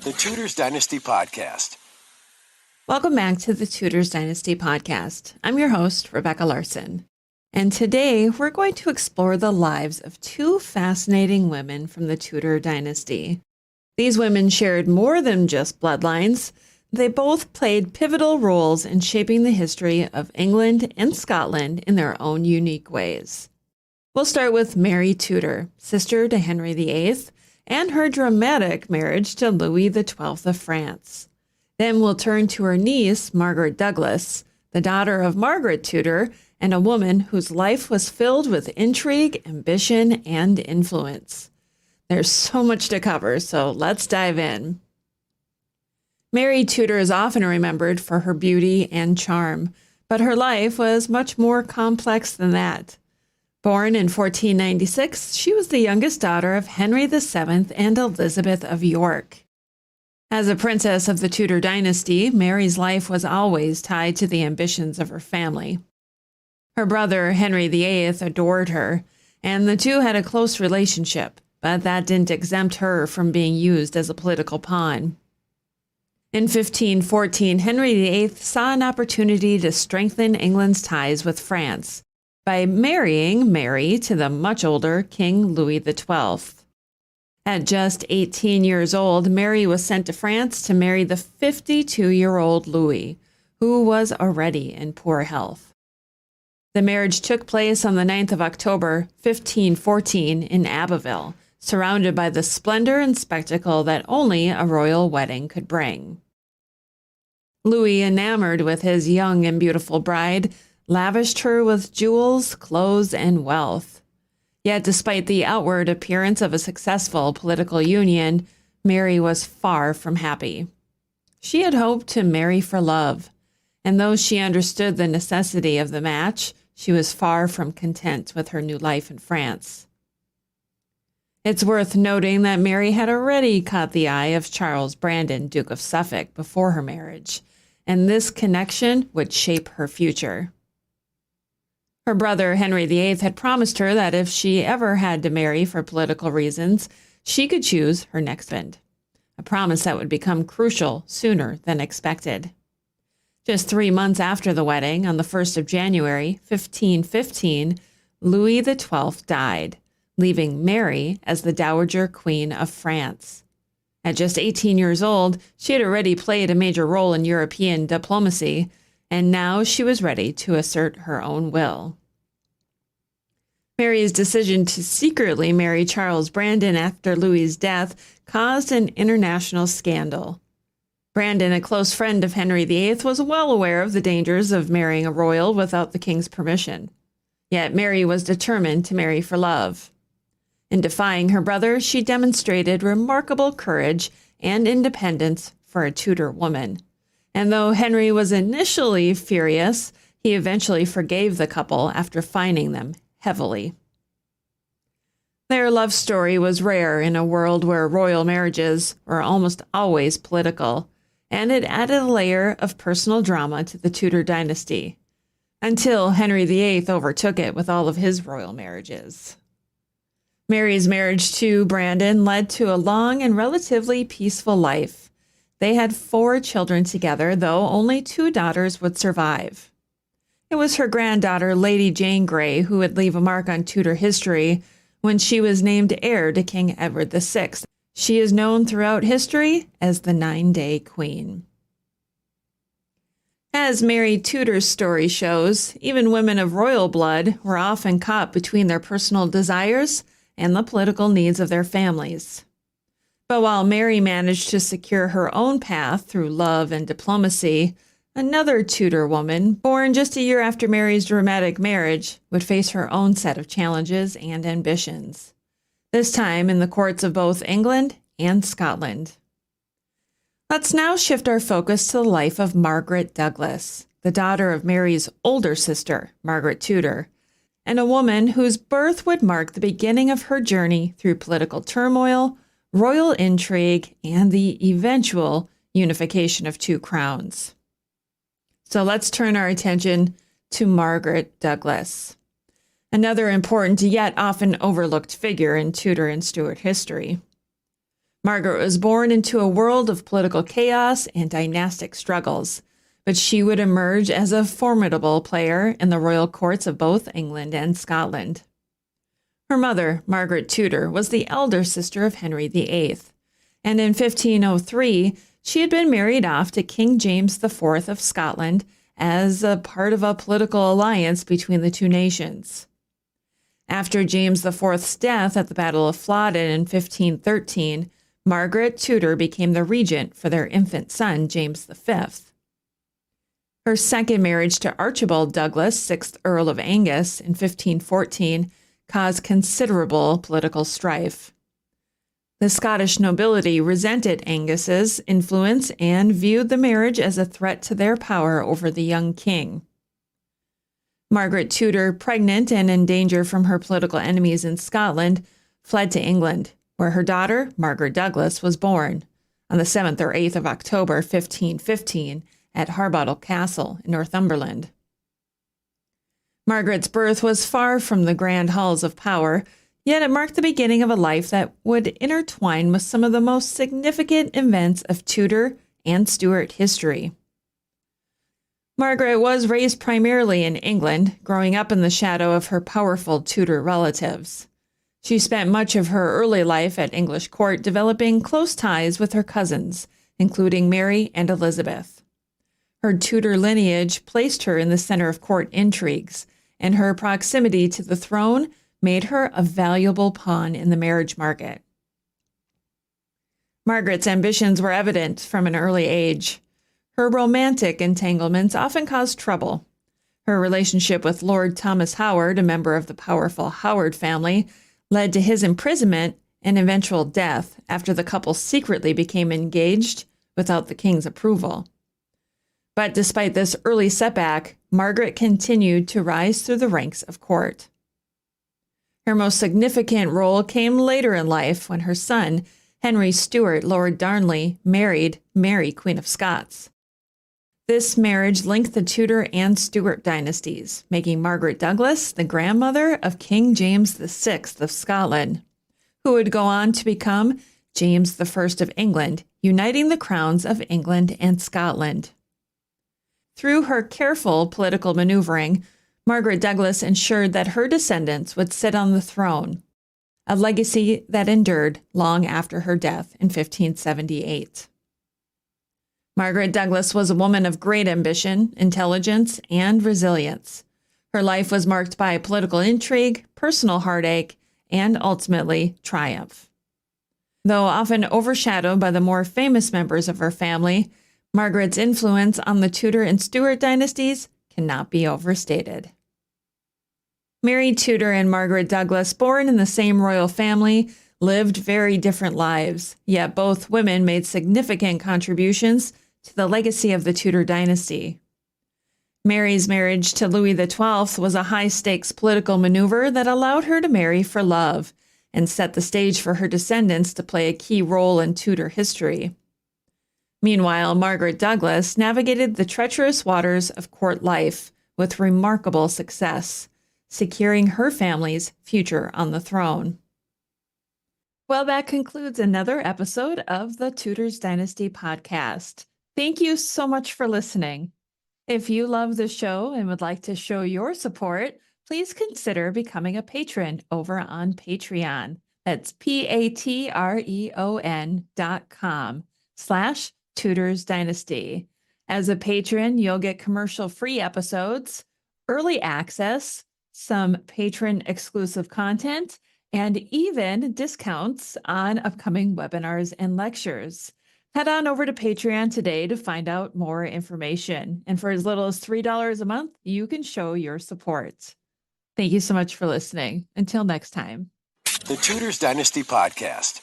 The Tudors Dynasty Podcast. Welcome back to the Tudors Dynasty Podcast. I'm your host, Rebecca Larson. And today we're going to explore the lives of two fascinating women from the Tudor dynasty. These women shared more than just bloodlines. They both played pivotal roles in shaping the history of England and Scotland in their own unique ways. We'll start with Mary Tudor, sister to Henry VIII, and her dramatic marriage to Louis XII of France. Then we'll turn to her niece, Margaret Douglas, the daughter of Margaret Tudor, and a woman whose life was filled with intrigue, ambition, and influence. There's so much to cover, so let's dive in. Mary Tudor is often remembered for her beauty and charm, but her life was much more complex than that. Born in 1496, she was the youngest daughter of Henry VII and Elizabeth of York. As a princess of the Tudor dynasty, Mary's life was always tied to the ambitions of her family. Her brother, Henry VIII, adored her, and the two had a close relationship, but that didn't exempt her from being used as a political pawn. In 1514, Henry VIII saw an opportunity to strengthen England's ties with France by marrying Mary to the much older King Louis XII. At just 18 years old, Mary was sent to France to marry the 52-year-old Louis, who was already in poor health. The marriage took place on the 9th of October, 1514, in Abbeville, surrounded by the splendor and spectacle that only a royal wedding could bring. Louis, enamored with his young and beautiful bride, lavished her with jewels, clothes, and wealth. Yet despite the outward appearance of a successful political union, Mary was far from happy. She had hoped to marry for love, and though she understood the necessity of the match, she was far from content with her new life in France. It's worth noting that Mary had already caught the eye of Charles Brandon, Duke of Suffolk, before her marriage, and this connection would shape her future. Her brother, Henry VIII, had promised her that if she ever had to marry for political reasons, she could choose her next husband, a promise that would become crucial sooner than expected. Just 3 months after the wedding, on the 1st of January, 1515, Louis XII died, leaving Mary as the Dowager Queen of France. At just 18 years old, she had already played a major role in European diplomacy, and now she was ready to assert her own will. Mary's decision to secretly marry Charles Brandon after Louis's death caused an international scandal. Brandon, a close friend of Henry VIII, was well aware of the dangers of marrying a royal without the king's permission. Yet Mary was determined to marry for love. In defying her brother, she demonstrated remarkable courage and independence for a Tudor woman. And though Henry was initially furious, he eventually forgave the couple after fining them heavily. Their love story was rare in a world where royal marriages were almost always political, and it added a layer of personal drama to the Tudor dynasty, until Henry VIII overtook it with all of his royal marriages. Mary's marriage to Brandon led to a long and relatively peaceful life. They had 4 children together, though only 2 daughters would survive. It was her granddaughter, Lady Jane Grey, who would leave a mark on Tudor history when she was named heir to King Edward VI. She is known throughout history as the 9-Day Queen. As Mary Tudor's story shows, even women of royal blood were often caught between their personal desires and the political needs of their families. But while Mary managed to secure her own path through love and diplomacy, another Tudor woman, born just a year after Mary's dramatic marriage, would face her own set of challenges and ambitions, this time in the courts of both England and Scotland. Let's now shift our focus to the life of Margaret Douglas, the daughter of Mary's older sister, Margaret Tudor, and a woman whose birth would mark the beginning of her journey through political turmoil, royal intrigue, and the eventual unification of 2 crowns. So let's turn our attention to Margaret Douglas, another important yet often overlooked figure in Tudor and Stuart history. Margaret was born into a world of political chaos and dynastic struggles, but she would emerge as a formidable player in the royal courts of both England and Scotland. Her mother, Margaret Tudor, was the elder sister of Henry VIII, and in 1503, she had been married off to King James IV of Scotland as a part of a political alliance between the two nations. After James IV's death at the Battle of Flodden in 1513, Margaret Tudor became the regent for their infant son, James V. Her second marriage to Archibald Douglas, 6th Earl of Angus, in 1514, caused considerable political strife. The Scottish nobility resented Angus's influence and viewed the marriage as a threat to their power over the young king. Margaret Tudor, pregnant and in danger from her political enemies in Scotland, fled to England, where her daughter, Margaret Douglas, was born on the 7th or 8th of October 1515 at Harbottle Castle in Northumberland. Margaret's birth was far from the grand halls of power, yet it marked the beginning of a life that would intertwine with some of the most significant events of Tudor and Stuart history. Margaret was raised primarily in England, growing up in the shadow of her powerful Tudor relatives. She spent much of her early life at English court developing close ties with her cousins, including Mary and Elizabeth. Her Tudor lineage placed her in the center of court intrigues, and her proximity to the throne made her a valuable pawn in the marriage market. Margaret's ambitions were evident from an early age. Her romantic entanglements often caused trouble. Her relationship with Lord Thomas Howard, a member of the powerful Howard family, led to his imprisonment and eventual death after the couple secretly became engaged without the king's approval. But despite this early setback, Margaret continued to rise through the ranks of court. Her most significant role came later in life when her son, Henry Stuart, Lord Darnley, married Mary, Queen of Scots. This marriage linked the Tudor and Stuart dynasties, making Margaret Douglas the grandmother of King James VI of Scotland, who would go on to become James I of England, uniting the crowns of England and Scotland. Through her careful political maneuvering, Margaret Douglas ensured that her descendants would sit on the throne, a legacy that endured long after her death in 1578. Margaret Douglas was a woman of great ambition, intelligence, and resilience. Her life was marked by political intrigue, personal heartache, and ultimately triumph. Though often overshadowed by the more famous members of her family, Margaret's influence on the Tudor and Stuart dynasties cannot be overstated. Mary Tudor and Margaret Douglas, born in the same royal family, lived very different lives, yet both women made significant contributions to the legacy of the Tudor dynasty. Mary's marriage to Louis XII was a high-stakes political maneuver that allowed her to marry for love and set the stage for her descendants to play a key role in Tudor history. Meanwhile, Margaret Douglas navigated the treacherous waters of court life with remarkable success, securing her family's future on the throne. Well, that concludes another episode of the Tudors Dynasty podcast. Thank you so much for listening. If you love the show and would like to show your support, please consider becoming a patron over on Patreon. That's patreon.com/Tudors Dynasty. As a patron, you'll get commercial-free episodes, early access, some patron-exclusive content, and even discounts on upcoming webinars and lectures. Head on over to Patreon today to find out more information. And for as little as $3 a month, you can show your support. Thank you so much for listening. Until next time. The Tudors Dynasty Podcast.